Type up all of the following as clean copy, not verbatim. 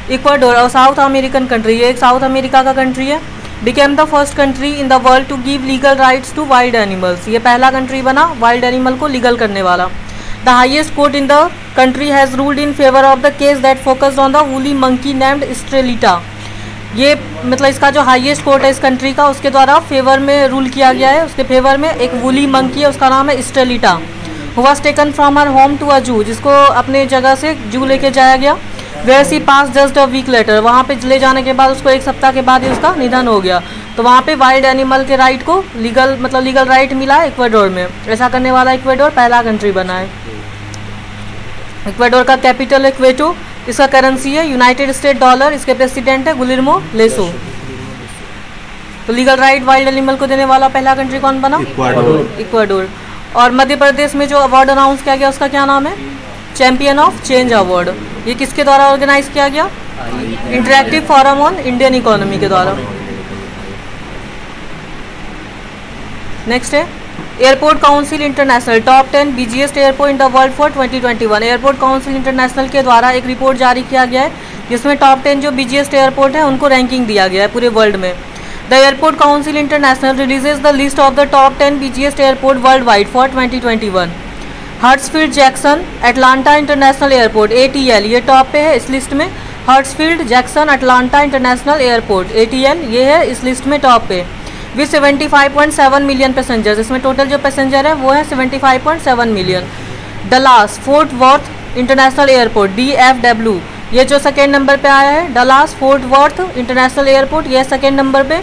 Ecuador और south American country, ये एक साउथ अमेरिका का कंट्री है। Became the first country in the world to give legal rights to wild animals, ये पहला कंट्री बना वाइल्ड एनिमल को लीगल करने वाला। The highest court in the country has ruled in favour of the case that focused on the woolly monkey named Estrellita, ये मतलब इसका जो हाईएस्ट कोर्ट है इस कंट्री का, उसके द्वारा फेवर में रूल किया गया है, उसके फेवर में एक वूली मंकी है, उसका नाम है Estrellita, who was taken from her home to a zoo, जिसको अपने जगह से जू लेके जाया गया। Where she passed just a week later, वहाँ पे ले जाने के बाद उसको एक सप्ताह के बाद ही उसका निधन हो गया। तो वहाँ पे वाइल्ड एनिमल के राइट को लीगल राइट मिला है इक्वाडोर में। ऐसा करने वाला इक्वाडोर पहला कंट्री बना है। इक्वाडोर का कैपिटल है क्वेटो, इसका करेंसी है यूनाइटेड स्टेट डॉलर, इसके प्रेसिडेंट है गुलिर्मो लेसो। तो लीगल राइट वाइल्ड एनिमल को देने वाला पहला कंट्री कौन बना? इक्वाडोर। और मध्य प्रदेश में जो अवार्ड अनाउंस किया गया उसका क्या नाम है? Champion of change award. ये किसके द्वारा ऑर्गेनाइज किया गया? Interactive forum on Indian economy के द्वारा। नेक्स्ट है airport council international top 10 busiest airport in the world for 2021। Airport council international के द्वारा एक रिपोर्ट जारी किया गया है जिसमें टॉप 10 जो बिजिएस्ट एयरपोर्ट है उनको रैंकिंग दिया गया है पूरे वर्ल्ड में। The Airport council International releases the list of the top 10 busiest airport world wide for 2021। Hartsfield Jackson Atlanta International Airport ATL ये टॉप पे है इस लिस्ट में। Hartsfield Jackson Atlanta International Airport ATL ये है इस लिस्ट में टॉप पे विथ 75.7 मिलियन पैसेंजर्स। इसमें टोटल जो पैसेंजर है वो है 75.7 million. Dallas Fort Worth International Airport DFW ये जो सेकेंड नंबर पे आया है, Dallas Fort Worth International airport ये सेकेंड नंबर पे,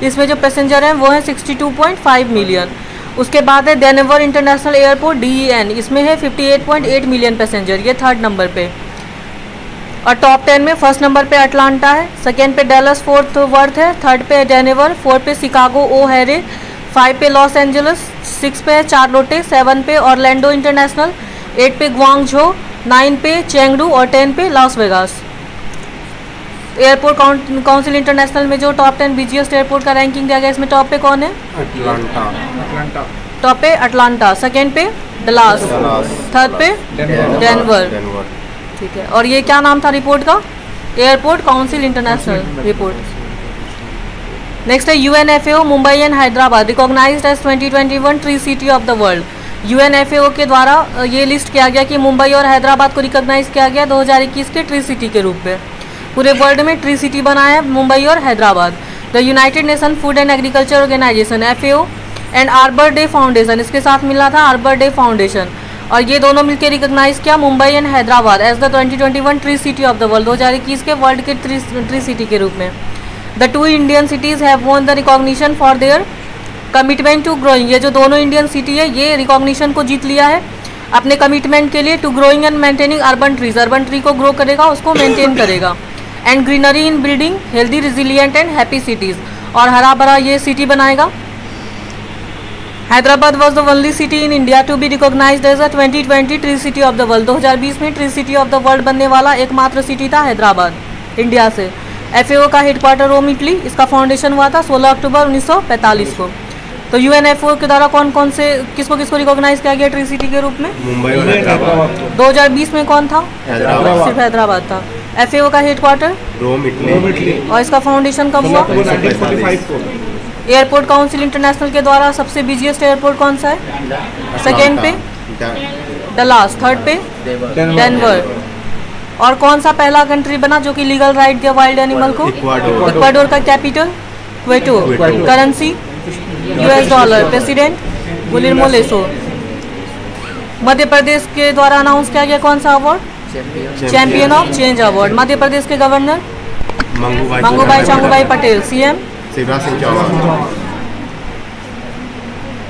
इसमें जो पैसेंजर हैं वो है 62.5 मिलियन। उसके बाद है डेनवर इंटरनेशनल एयरपोर्ट DEN, इसमें है 58.8 मिलियन पैसेंजर, ये थर्ड नंबर पे। और टॉप 10 में फर्स्ट नंबर पे अटलांटा है, सेकेंड पे डेलस फोर्थ वर्थ है, थर्ड पे डेनवर, फोर्थ पे शिकागो ओहेरे, 5 पे लॉस एंजल्स, 6 पे चार्लोटे, 7 पे ऑरलैंडो इंटरनेशनल, 8 पे ग्वांगझो, 9 पे चेंगडू और 10 पे Las Vegas. Airport council international में जो टॉप 10 बिजिएस्ट एयरपोर्ट का रैंकिंग दिया गया इसमें टॉप पे कौन है? अटलांटा। टॉप पे अटलांटा, सेकेंड पे डलास, थर्ड पे डेनवर। ठीक है, और ये क्या नाम था रिपोर्ट का? Airport council international report. Next है UNFAO Mumbai and Hyderabad recognised as 2021 tree city of the world. UNFAO के द्वारा ये लिस्ट किया गया कि मुंबई और हैदराबाद को रिकॉग्नाइज किया गया 2021 के ट्री सिटी के रूप में। पूरे वर्ल्ड में ट्री सिटी बनाया है मुंबई और Hyderabad. The United Nation food and agriculture organisation FAO and Arbor Day foundation, इसके साथ मिला था आर्बर डे फाउंडेशन, और ये दोनों मिलकर रिकॉग्नाइज किया Mumbai and Hyderabad as the 2021 tree city of the world, 2021 के वर्ल्ड के ट्री सिटी के रूप में। The 2 Indian cities have won the recognition for their commitment to growing, ये जो दोनों इंडियन सिटी है ये रिकॉग्निशन को जीत लिया है अपने कमिटमेंट के लिए to growing and maintaining urban trees, urban tree को ग्रो करेगा उसको मेंटेन करेगा, and greenery in building healthy resilient and happy cities, और हरा भरा ये सिटी बनाएगा। Hyderabad was the only city in India to be recognised as a 2020 tree city of the world. 2020 में tree city of the world बनने वाला एकमात्र city था हैदराबाद इंडिया से। FAO का हेडक्वार्टर रोम इटली, इसका फाउंडेशन हुआ था 16 अक्टूबर 1945 को। तो UNFAO के द्वारा कौन कौन से किसको रिकॉग्नाइज किया गया ट्री सिटी के रूप में? मुंबई और हैदराबाद। 2020 में कौन था? हैदराबाद, सिर्फ हैदराबाद था। FAO का हेडक्वार्टर रोम इटली, और इसका फाउंडेशन कब हुआ? 1945 को। एयरपोर्ट काउंसिल इंटरनेशनल के द्वारा सबसे बिजिएस्ट एयरपोर्ट कौन सा है? सेकेंड पे डलास, थर्ड पे डेनवर, और कौन सा पहला कंट्री बना जो कि लीगल राइट दिया वाइल्ड एनिमल को? इक्वाडोर का capital Quito, currency US dollar, president Guillermo Lasso. Madhya Pradesh के द्वारा अनाउंस किया गया कौन सा award? Champion of change award. Madhya Pradesh के governor Mangubhai Changubhai Patel, CM Shivraj Singh Chouhan.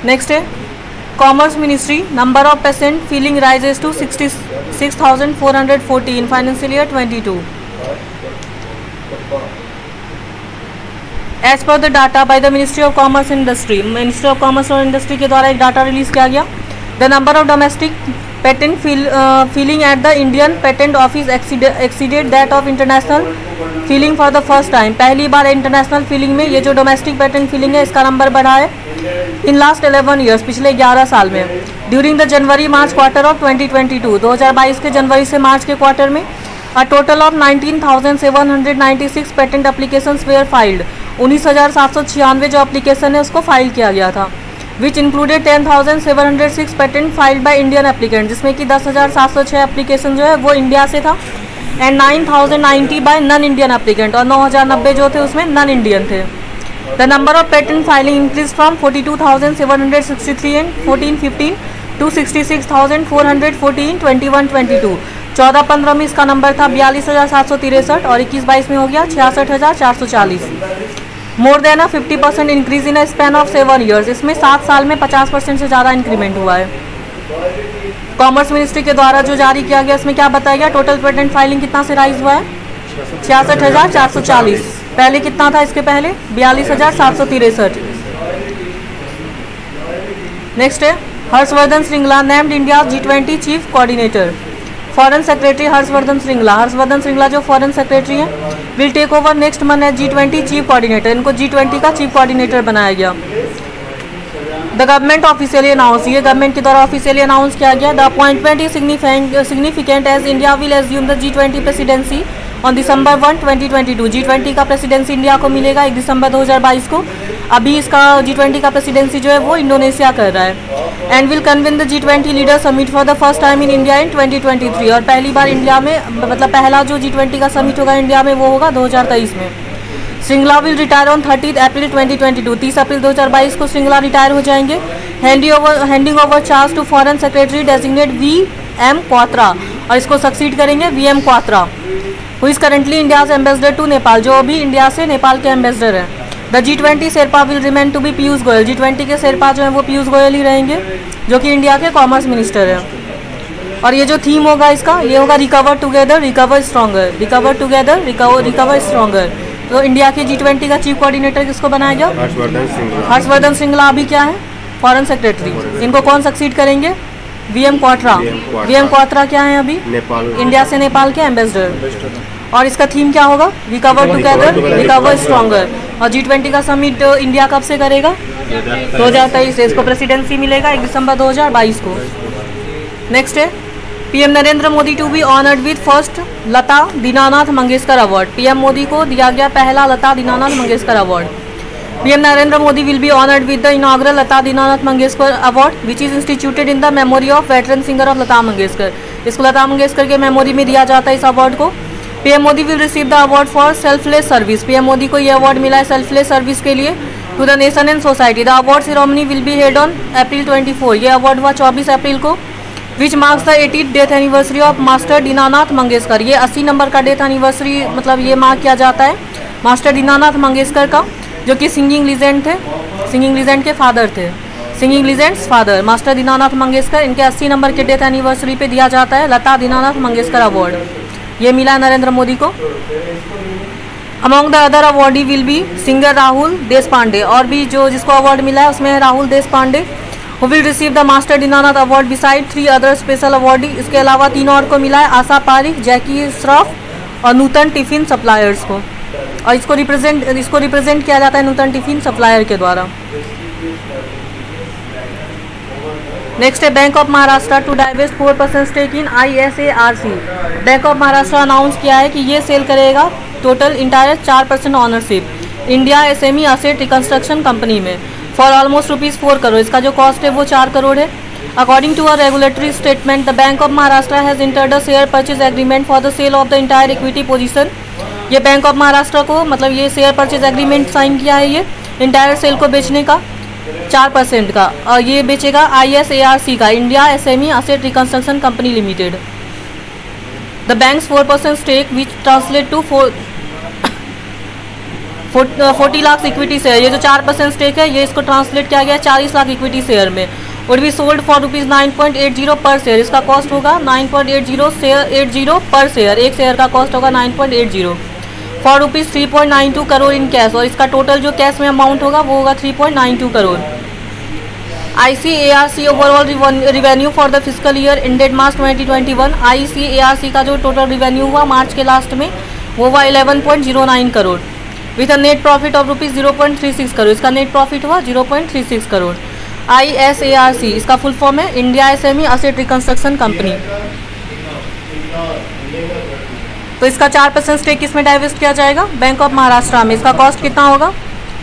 Next है commerce ministry, number of patent filing rises to 66,440 in financial year 22। As per the data by the ministry of commerce industry, ministry of commerce और industry के द्वारा एक data release किया गया। The number of domestic patent feeling at the Indian patent office exceeded that of international feeling for the first time. पहली बार international feeling में ये जो डोमेस्टिक पेटेंट फीलिंग है इसका नंबर बढ़ा है इन लास्ट 11 ईयर्स, पिछले 11 साल में। During the January March quarter of 2022, 2022 के जनवरी से मार्च के क्वार्टर में a total of 19,796 patent applications were filed. 19,796 जो एप्लीकेशन है उसको फाइल किया गया था। Which included 10,706 patent filed by Indian applicant, जिसमें कि 10,706 एप्लीकेशन जो है वो इंडिया से था। And 9,090 by non Indian applicant, और 9,090 जो थे उसमें नॉन इंडियन थे। The number of patent filing increase from 42,763 in 14-15 to 66,414 21-22। 14-15 में इसका नंबर था 42,763 और 21-22 में हो गया 66,440। More than 50% increase in a span of 7 years. इसमें 7 साल में 50% से ज़्यादा इंक्रीमेंट हुआ है। कॉमर्स मिनिस्ट्री के द्वारा जो जारी किया गया इसमें क्या बताया गया, टोटल पेटेंट फाइलिंग कितना से राइज हुआ है 66,440। पहले कितना था, इसके पहले 42,763। नेक्स्ट है Harshvardhan Shringla named India G20 chief coordinator. Foreign secretary Harshvardhan Shringla जो फॉरेन सेक्रेटरी हैं will take over next month as G20 chief coordinator. इनको G20 का चीफ कोऑर्डिनेटर बनाया गया। द गवर्नमेंट ऑफिशियली अनाउंस, ये गवर्नमेंट के द्वारा ऑफिशियली अनाउंस किया गया। The appointment is significant as India will assume the G20 presidency on December 1, 2022। G20 का प्रेसिडेंसी इंडिया को मिलेगा 1 दिसंबर 2022 को। अभी इसका G20 का प्रेसिडेंसी जो है वो इंडोनेशिया कर रहा है। And will convene the G20 leader summit for the first time in India in 2023। और पहली बार इंडिया में, मतलब पहला जो G20 का समिट होगा इंडिया में वो होगा 2023 में। श्रृंगला विल रिटायर ऑन 30 अप्रैल 2022। 30 अप्रैल 2022 को श्रृंगला रिटायर हो जाएंगे। Handing over charge to foreign secretary designate VM Kwatra, और इसको सक्सीड करेंगे VM Kwatra, who is currently India's ambassador to Nepal, जो अभी इंडिया से नेपाल के एम्बेसडर हैं। The G20 sherpa will remain to be Piyush Goyal. G20 के शेरपा जो हैं वो पीयूष गोयल ही रहेंगे, जो कि इंडिया के कॉमर्स मिनिस्टर हैं। और ये जो थीम होगा इसका, ये होगा recover together recover stronger, recover together recover stronger. तो इंडिया के G20 का चीफ कोऑर्डिनेटर किसको बनाया गया, हर्षवर्धन श्रृंगला अभी क्या है, फॉरेन सेक्रेटरी। इनको कौन सक्सीड करेंगे, VM क्वात्रा। VM क्वात्रा क्या है अभी इंडिया से नेपाल के एम्बेसडर। और इसका थीम क्या होगा, रिकवर टुगेदर रिकवर स्ट्रॉन्गर। और G20 का समिट इंडिया कब से करेगा, 2023 से। इसको प्रेसिडेंसी मिलेगा 1 दिसंबर 2022 को। नेक्स्ट है PM Narendra Modi to be honoured with first Lata Dinanath Mangeshkar award. PM Modi को दिया गया पहला Lata Dinanath Mangeshkar award. PM Narendra Modi will be honoured with the inaugural Lata Dinanath Mangeshkar award which is instituted in the memory of veteran singer of Lata Mangeshkar. इसको लता मंगेशकर के मेमोरी में दिया जाता है इस अवार्ड को। PM Modi will receive the award for selfless service. PM Modi को यह अवार्ड मिला है सेल्फलेस सर्विस के लिए to the nation and society. The award ceremony will be held on April 24। यह अवार्ड हुआ 24 अप्रैल को, which marks the 80th death anniversary of master Dinanath Mangeshkar. ये 80 नंबर का डेथ एनिवर्सरी मतलब ये मार्क किया जाता है मास्टर दीनानाथ मंगेशकर का, जो कि सिंगिंग लीजेंड थे, सिंगिंग लीजेंड के फादर थे, singing legends father master Dinanath Mangeshkar. इनके 80 नंबर के डेथ एनिवर्सरी पे दिया जाता है लता दीनानाथ मंगेशकर अवार्ड। ये मिला नरेंद्र मोदी को। Among the other awardee will be singer Rahul Deshpande. और भी जो जिसको अवार्ड मिला है उसमें है Rahul Deshpande, who will receive the master Dinanath award beside 3 other special awardee. इसके अलावा 3 और को मिला है, आशा पारिक, जैकी श्रॉफ और नूतन टिफिन सप्लायर्स को। और इसको रिप्रेजेंट किया जाता है नूतन टिफिन सप्लायर के द्वारा। नेक्स्ट है Bank of Maharashtra to divest 4% stake in ISARC। Bank of Maharashtra announce किया है कि ये सेल करेगा total entire 4% ownership India SME asset reconstruction company में फॉर ऑलमोस्ट ₹4 करोड़। इसका जो कॉस्ट है वो 4 करोड़ है। According to a regulatory statement the Bank of Maharashtra has entered a share purchase agreement for the sale of the entire equity position. ये bank of Maharashtra को मतलब ये शेयर परचेज एग्रीमेंट साइन किया है ये इंटायर सेल को बेचने का 4% का, और ये बेचेगा ISARC का, India SME asset reconstruction company limited. The bank's 4% stake which translate to 40 lakh equity share. ये जो 4% स्टेक है ये इसको ट्रांसलेट किया गया 40 लाख इक्विटी शेयर में। वुड बी सोल्ड फॉर ₹9.80 पर शेयर। इसका कॉस्ट होगा 9.80 पर शेयर। एक शेयर का कॉस्ट होगा 9.80 फॉर ₹3.92 करोड़ इन कैश। और इसका टोटल जो कैश में अमाउंट होगा वो होगा 3.92 crore. ICARC overall revenue for the physical year ended March 2021। ICARC का जो टोटल रिवेन्यू हुआ मार्च के लास्ट में वो हुआ 11.09 crore with a net profit of ₹0.36 crore. इसका नेट प्रॉफिट हुआ 0.36 करोड़। ISARC इसका फुल फॉर्म है India SME asset reconstruction company. तो इसका 4% स्टेक किसमें डाइवेस्ट किया जाएगा? बैंक ऑफ महाराष्ट्र में। इसका कॉस्ट कितना होगा?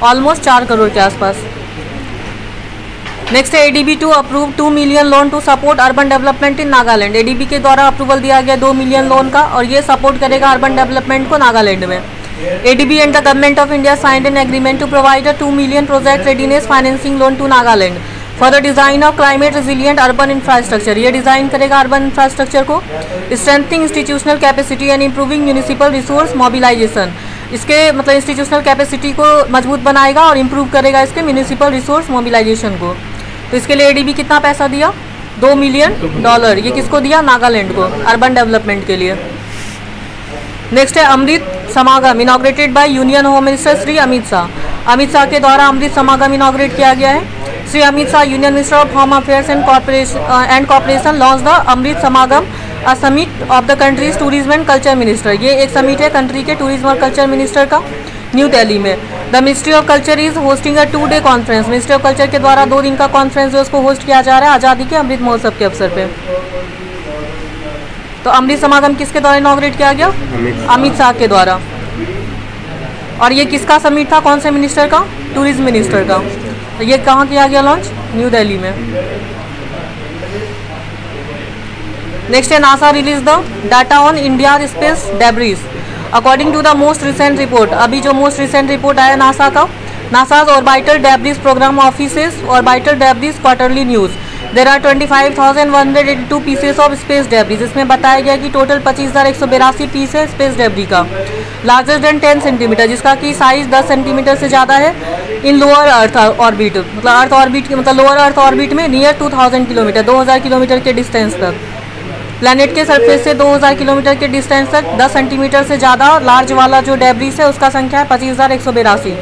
ऑलमोस्ट 4 करोड़ के आसपास। नेक्स्ट है ADB to approve 2 million loan to support urban development in Nagaland. ADB के द्वारा अप्रूवल दिया गया 2 मिलियन लोन का, और ये सपोर्ट करेगा अर्बन डेवलपमेंट को नागालैंड में। ADB and the government of India signed an agreement to provide a 2 million project readiness financing loan to Nagaland for the design of climate resilient urban infrastructure. ये design करेगा urban infrastructure को, strengthening institutional capacity and improving municipal resource mobilisation. इसके मतलब institutional capacity को मजबूत बनाएगा और improve करेगा इसके म्यूनिसिपल रिसोर्स मोबिलाइजेशन को। तो इसके लिए एडीबी कितना पैसा दिया? $2 मिलियन। ये किसको दिया? नागालैंड को, अर्बन डेवलपमेंट के लिए। नेक्स्ट है Amrit Samagam inaugurated by union home minister Shri Amit Shah. Amit Shah के द्वारा अमृत समागम इनॉग्रेट किया गया है। Shri Amit Shah union minister of home affairs and corporation launch the Amrit Samagam a summit of the countries tourism and culture minister. ये एक समिट है कंट्री के टूरिज्म और कल्चर मिनिस्टर का, न्यू दिल्ली में। The ministry of culture is hosting a 2-day conference. Ministry of culture के द्वारा 2 दिन का कॉन्फ्रेंस जो उसको होस्ट किया जा रहा है आज़ादी के अमृत महोत्सव के अवसर पे। तो अमृत समागम किसके द्वारा इनॉग्रेट किया गया? अमित शाह के द्वारा। और ये किसका समिट था? कौन से मिनिस्टर का? टूरिज्म मिनिस्टर का। तो ये कहाँ किया गया लॉन्च? न्यू दिल्ली में। नेक्स्ट है NASA release the data on India space debris according to the most recent report. अभी जो मोस्ट रिसेंट रिपोर्ट आया नासा का, NASA's orbital debris program offices orbital debris quarterly news, there are 25,182 pieces of space debris. इसमें बताया गया कि total 25,182 piece है space debris का, लार्जर देन 10 सेंटीमीटर, जिसका कि साइज 10 सेंटीमीटर से ज़्यादा है। इन लोअर अर्थ ऑर्बिट, मतलब अर्थ ऑर्बिट मतलब लोअर अर्थ ऑर्बिट में नियर 2000 किलोमीटर 2000 किलोमीटर के डिस्टेंस तक। प्लैनेट के सरफेस से 2000 किलोमीटर के डिस्टेंस तक 10 सेंटीमीटर से ज़्यादा लार्ज वाला जो डेब्रिस है उसका संख्या है 25,182।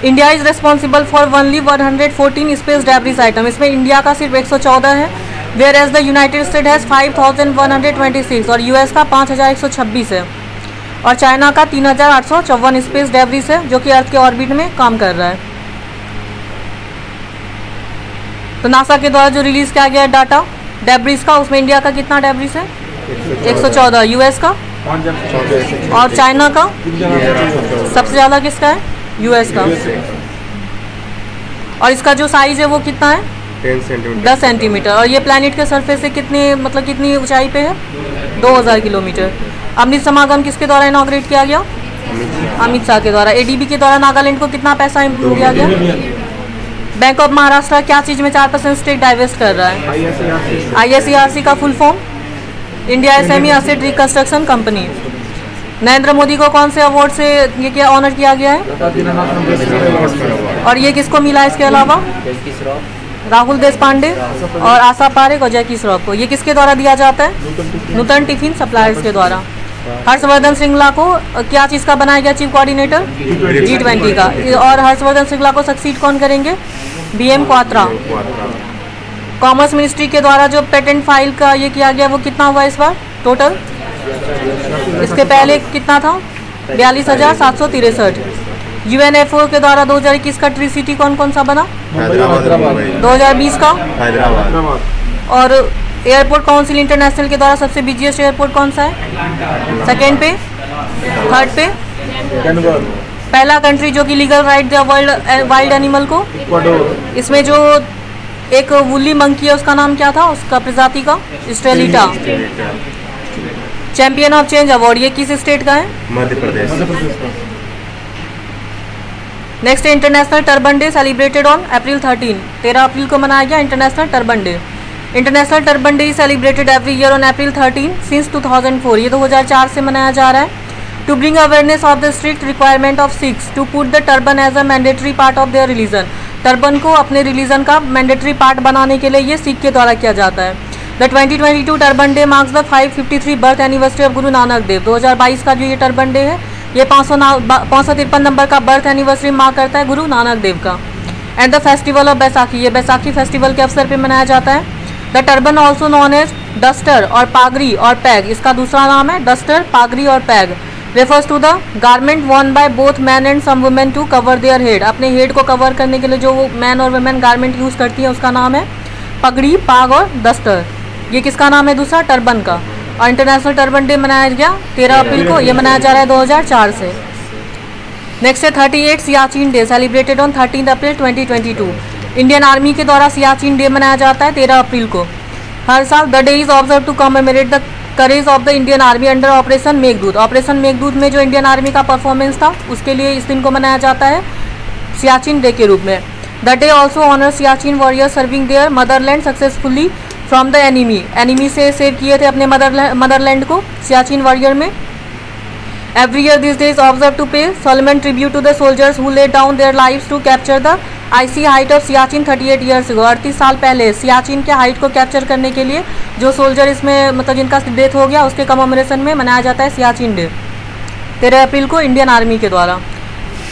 India is responsible for only 114 space debris item. इसमें इंडिया का सिर्फ 114 है, whereas the United State has 5,126 और यूएस का 5,126 है, और चाइना का 3,854 स्पेस डेब्रिस है जो कि अर्थ के ऑर्बिट में काम कर रहा है। तो नासा के द्वारा जो रिलीज किया गया डाटा डेब्रिस का, उसमें इंडिया का कितना डेब्रिस है? 114, यूएस का और चाइना का सबसे ज़्यादा किसका है? यूएस का। और इसका जो साइज है वो कितना है? 10 सेंटीमीटर। और ये प्लैनेट के सरफेस से कितनी ऊंचाई पे है? 2000 किलोमीटर। अमृत समागम किसके द्वारा इनॉग्रेट किया गया? अमित शाह के द्वारा। एडीबी के द्वारा नागालैंड को कितना पैसा दिया गया? बैंक ऑफ महाराष्ट्र क्या चीज़ में 4% स्टेक डाइवेस्ट कर रहा है? ISERC का full form India SME asset reconstruction company. Narendra Modi को कौन से अवार्ड से ये क्या ऑनर किया गया है? और ये किसको मिला है इसके अलावा? राहुल देशपांडे और आशा पारेख और जैकी श्रॉफ को। ये किसके द्वारा दिया जाता है? नूतन टिफिन सप्लायर्स के द्वारा। हर्षवर्धन श्रृंगला को क्या चीज़ का बनाया गया चीफ कोऑर्डिनेटर? G20 का। और हर्षवर्धन श्रृंगला को सक्सीड कौन करेंगे? BM क्वात्रा। कॉमर्स मिनिस्ट्री के द्वारा जो पेटेंट फाइल का ये किया गया वो कितना हुआ इस बार टोटल? इसके पहले कितना था? 42,763। UNFO के द्वारा 2021 का ट्री सिटी कौन सा बना? 2020 का हैदराबाद। और एयरपोर्ट काउंसिल इंटरनेशनल के द्वारा सबसे बिजिएस्ट एयरपोर्ट कौन सा है? सेकेंड पे? थर्ड पे? पहला कंट्री जो कि लीगल राइट दिया वाइल्ड एनिमल को। इसमें जो एक वुली मंकी है उसका नाम क्या था? उसका प्रजाति का Estrellita. Champion of change award ये किस स्टेट का है? Madhya Pradesh. Next international turban day celebrated on April 13 April को मनाया गया international turban day. International turban day celebrated every year on April 13 since 2004। ये 2004 से मनाया जा रहा है। To bring awareness of the strict requirement of Sikhs to put the turban as a mandatory part of their religion. Turban को अपने religion का mandatory part बनाने के लिए ये सिख के द्वारा किया जाता है। The 2022 turban day marks the 553 birth anniversary of गुरु नानक देव। 2022 का जो ये टर्बन डे है ये 553 नंबर का बर्थ एनिवर्सरी मार्क करता है गुरु नानक देव का। And the festival of Baisakhi ये बैसाखी फेस्टिवल के अवसर पर मनाया जाता है। The turban also known as dastar और पागरी और पैग, इसका दूसरा नाम है डस्टर, पागरी और pag. Refers to the garment worn by both man and some women to cover their head. अपने हेड को कवर करने के लिए जो वो मैन और वुमेन गारमेंट यूज़ करती है उसका नाम है पगड़ी, पाग और दस्तर। ये किसका नाम है? दूसरा टर्बन का। और इंटरनेशनल टर्बन डे मनाया गया 13 अप्रैल को, ये मनाया जा रहा है 2004 से। नेक्स्ट है 38 Siachen day celebrated on 13 April 2022। Indian army के द्वारा सियाचिन डे मनाया जाता है 13 अप्रैल को हर साल। The day is observe to commemorate the courage of the Indian army under operation Meghdoot. Operation Meghdoot में जो इंडियन आर्मी का परफॉर्मेंस था उसके लिए इस दिन को मनाया जाता है सियाचिन डे के रूप में। The day also honour Siachen warrior serving their motherland successfully from the enemy से सेव किए थे अपने मदरलैंड को सियाचिन वॉरियर में। Every year this day is observe to pay solemn tribute to the soldiers who laid down their lives to capture the icy height of Siachen 38 years ago. 38 साल पहले सियाचिन के height को कैप्चर करने के लिए जो सोल्जर इसमें मतलब जिनका डेथ हो गया उसके कमेमोरेशन में मनाया जाता है सियाचिन डे 13 अप्रैल को इंडियन आर्मी के द्वारा।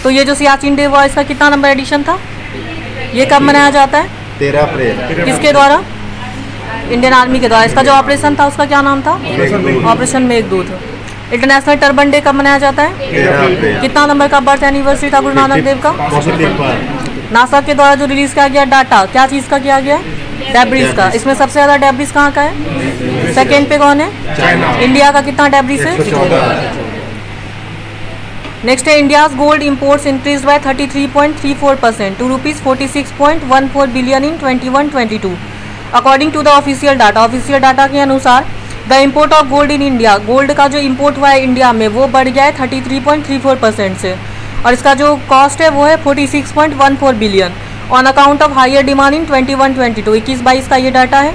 तो ये जो सियाचिन डे हुआ इसका कितना नंबर एडिशन था, ये कब मनाया जाता है? 13 अप्रैल। किसके द्वारा? इंडियन आर्मी के द्वारा। इसका जो ऑपरेशन था उसका क्या नाम था? Operation Meghdoot. International turban day कब मनाया जाता है? 13 अप्रैल। कितना नंबर का बर्थ एनिवर्सरी था गुरु नानक देव का? नासा के द्वारा जो रिलीज किया गया डाटा क्या चीज़ का किया गया है? डेब्रिस का। इसमें सबसे ज़्यादा डेब्रिस कहाँ का है? सेकेंड पे कौन है? इंडिया का कितना डेब्रिस है? 114। नेक्स्ट है India's gold imports increase by 33.34% to ₹46.14 billion in 21-22 according to the official data. Official data के अनुसार the import of gold in India, gold का जो इम्पोर्ट हुआ है इंडिया में वो बढ़ गया है 33.34% से, और इसका जो कॉस्ट है वो है 46.14 billion on account of higher demand in 21-22। 21-22 का ये डाटा है।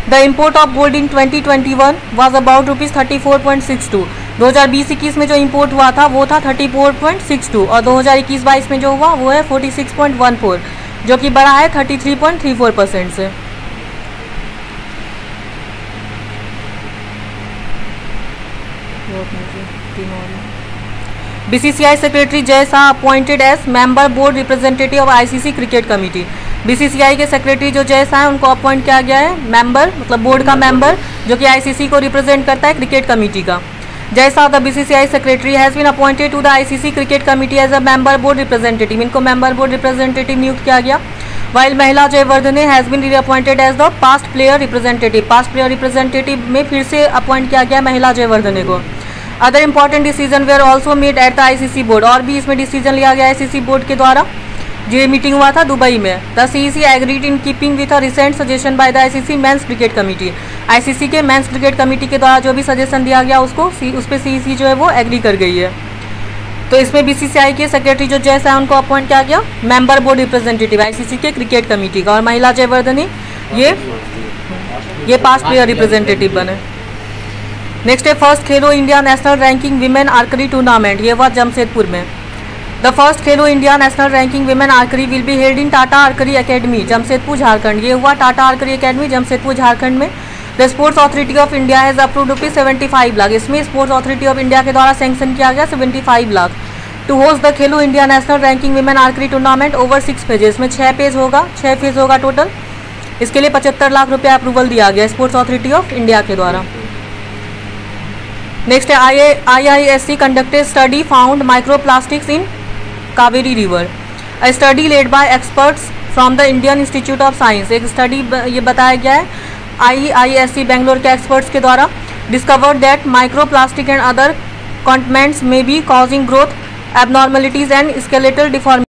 The import of gold in 2021 was about ₹34.62। 2020-21 में जो इम्पोर्ट हुआ था वो था 34.62 और 2021-22 में जो हुआ वो है 46.14 जो कि बढ़ा है 33.34% से। BCCI secretary Jay Shah appointed as member board representative of ICC cricket committee. BCCI के सेक्रेटरी जो जय शाह है उनको अपॉइंट किया गया है मेंबर मतलब बोर्ड का मेंबर जो कि आईसीसी को रिप्रेजेंट करता है क्रिकेट कमेटी का। Jay Shah the BCCI secretary has been appointed to the ICC cricket committee as a member board representative. इनको मेंबर बोर्ड रिप्रेजेंटेटिव नियुक्त किया गया। While Mahela Jayawardene has been reappointed as the past player representative. Past player representative में फिर से appoint किया गया महिला जयवर्धने को। Other important decision were also made at the ICC board. और भी इसमें डिसीजन लिया गया आईसीसी बोर्ड के द्वारा। जो मीटिंग हुआ था दुबई में। The CEC agreed in keeping with a recent suggestion by the ICC men's cricket committee. ICC के मेंस क्रिकेट कमेटी के द्वारा जो भी सजेशन दिया गया उसको उस पर सीईसी जो है वो एग्री कर गई है। तो इसमें बीसीसीआई के सेक्रेटरी जो जय शाह उनको अपॉइंट किया गया मेंबर बोर्ड रिप्रेजेंटेटिव आईसीसी के क्रिकेट कमेटी का, और महिला जयवर्धने ये पास्ट प्लेयर रिप्रेजेंटेटिव बने। नेक्स्ट है first Khelo India national ranking women archery tournament. ये हुआ जमशेदपुर में। The first Khelo India national ranking women archery will be held in Tata archery academy Jamshedpur Jharkhand. ये हुआ टाटा आर्करी एकेडमी जमशेदपुर झारखंड में। The sports authority of India has approved ₹75 lakh. इसमें sports authority of India के द्वारा sanction किया गया 75 lakh to host the Khelo India national ranking women archery tournament over 6 phases में 6 phase होगा टोटल। इसके लिए 75 लाख रुपये अप्रूवल दिया गया स्पोर्ट्स अथॉरिटी ऑफ इंडिया के द्वारा। नेक्स्ट है IISc conducted study found microplastics in Kaveri river. A study led by experts from the Indian institute of science. एक स्टडी ये बताया गया है IISc बेंगलोर के एक्सपर्ट्स के द्वारा। Discovered that microplastic and other contaminants may be causing growth abnormalities and skeletal deformities